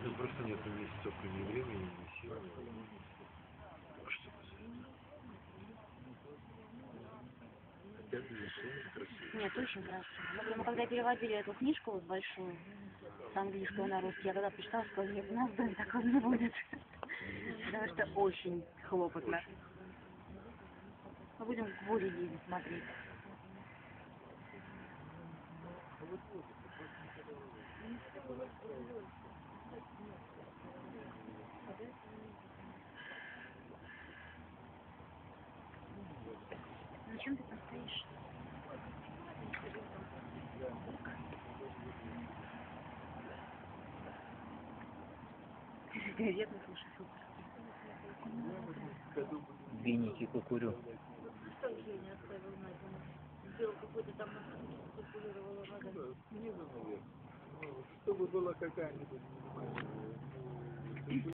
Ну, просто нет ни столько ни времени, ни сил. Что хотя решение красиво. Нет, очень красиво. Мы когда переводили эту книжку вот большую, с английского на русский, я когда прочитала, сказала, нет, у нас в доме такого не будет. Потому что очень хлопотно. Мы будем к буре ездить смотреть. Зачем ты там стоишь? Газету слушай, супер. Веники кукурю. Что Женя оставил на зиму? Сделал какой-то там циркулировала вода. Снизу наверх. Ну, чтобы была какая-нибудь минимальная